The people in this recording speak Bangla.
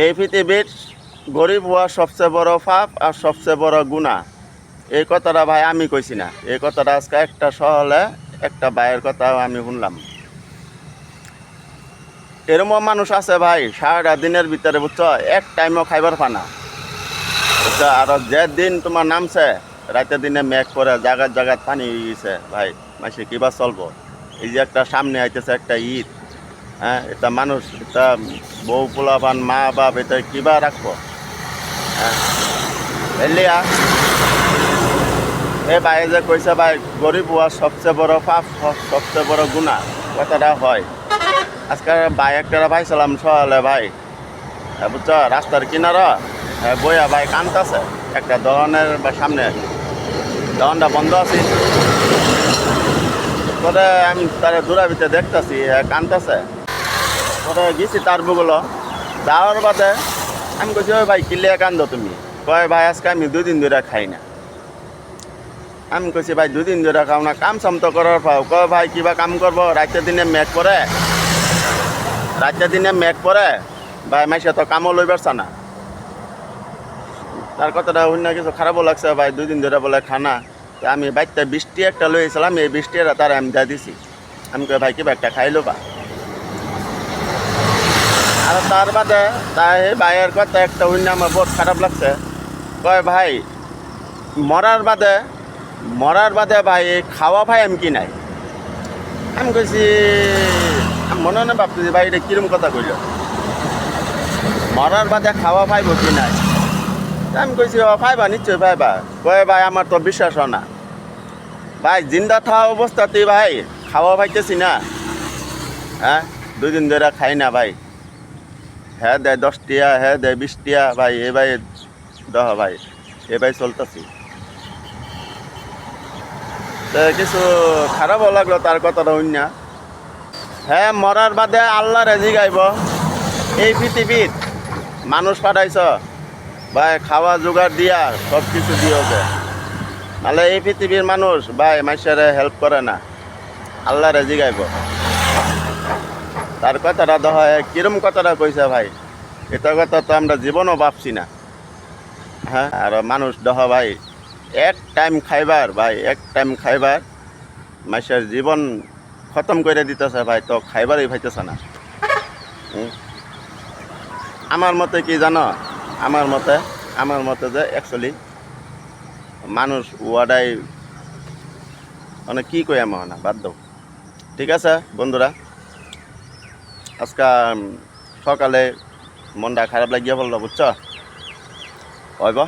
এই পৃথিবীর গরিব হওয়া সবচেয়ে বড় পাপ আর সবচেয়ে বড় গুনাহ। এই কথাটা ভাই আমি কইছি না, এই কথাটা আজকে একটা শহরে একটা ভাইয়ের কথাও আমি শুনলাম। এরকম মানুষ আছে ভাই সারাটা দিনের ভিতরে বুঝছো এক টাইমও খাইবার পানা বুঝছো। আর যে দিন তোমার নামছে রাতের দিনে মেঘ করে জায়গার জায়গায় পানি হয়ে গেছে ভাই, মাসে কিবা চলবো। এই যে একটা সামনে আইতেছে একটা ঈদ, হ্যাঁ, এটা মানুষ এটা বউ পোলাপান মা বাপ এটা কিবা রাখবো, হ্যাঁ এলিয়া। এই ভাই যে কইছে ভাই গরিব হওয়ার সবচেয়ে বড় পাপ সবচেয়ে বড় গুনাহ, কথাটা হয়। আজকে ভাই একটা পাইছিলাম সকালে ভাই, বুঝছো রাস্তার কিনারা বইয়া ভাই কানতাছে একটা দোকানের সামনে, দোকানটা বন্ধ আছে। পরে আমি তার দূরের ভিতরে দেখতেছি কানতাছে। পরে গেছি তার বুগুলো যাওয়ার বাদে আমি কইছি ওই ভাই কিলিয়া কান্দো তুমি? কয় ভাই আজকে আমি 2 দিন ধরে খাই না। আমি কইছি ভাই 2 দিন ধরে খাও না, কাম সাম তো করার পাও। কয় ভাই কিবা কাম করবো, রাতের দিনে মেঘ পরে, রাতের দিনে মেঘ পরে ভাই মাইসে তো কামও লইবার না। তার কথাটা অন্য কিছু খারাপও লাগছে ভাই, 2 দিন ধরে বলে খানা। আমি বাইকটা বৃষ্টি একটা লইয়েছিলাম, এই বৃষ্টিটা তার আমি দিয়ে দিছি। আমি কই ভাই কিবা একটা খাইলো বা। আর তার বাদে তাই ভাইয়ের কথা একটা অন্য আমার বহুত খারাপ লাগছে। কয় ভাই মরার বাদে ভাই খাওয়া ভাই আমি কি নাই। আমি কইছি আমি মনে মনে ভাবতেছি ভাই এটা কিরম কথা কইল, মরার বাদে খাওয়া পাইব কি নাই। আমি কইছি পাইবা নিশ্চয়ই পাইবা। কয় ভাই আমার তো বিশ্বাস হয় না ভাই, জিন্দা থাকা অবস্থাতেই ভাই খাওয়া পাইতেছি না, হ্যাঁ 2 দিন ধরে খাই না ভাই। হ্যাঁ দেয় 10 টিয়া, হ্যাঁ দেয় 20 টিয়া ভাই, এ ভাই দহ ভাই এ ভাই চলতেছি। কিছু খারাপও লাগলো তার কথাটা অন্য। হ্যাঁ মরার বাদে আল্লাহ রেজি গাইব, এই পৃথিবীর মানুষ পাঠাইছ ভাই খাওয়া জোগাড় দিয়া সব কিছু দিও যে, নাহলে এই পৃথিবীর মানুষ ভাই মানুষের হেল্প করে না, আল্লাহ রেজি গাইব। তার কথাটা তো হয় কিরম কথাটা কইছে ভাই, এটা কথা তো আমরা জীবনও ভাবছি না। হ্যাঁ আর মানুষ দহ ভাই এক টাইম খাইবার ভাই, এক টাইম খাইবার মানুষের জীবন খতম করে দিতেছে ভাই, তো খাইবারই পাইতেছে না। আমার মতে কি জানো, আমার মতে যে অ্যাকচুয়ালি মানুষ ওয়াডাই মানে কি কই আমার না বাদ দাও। ঠিক আছে বন্ধুরা, আজকে সকালে মনটা খারাপ লাগিয়ে বললো বুঝছো, হইব।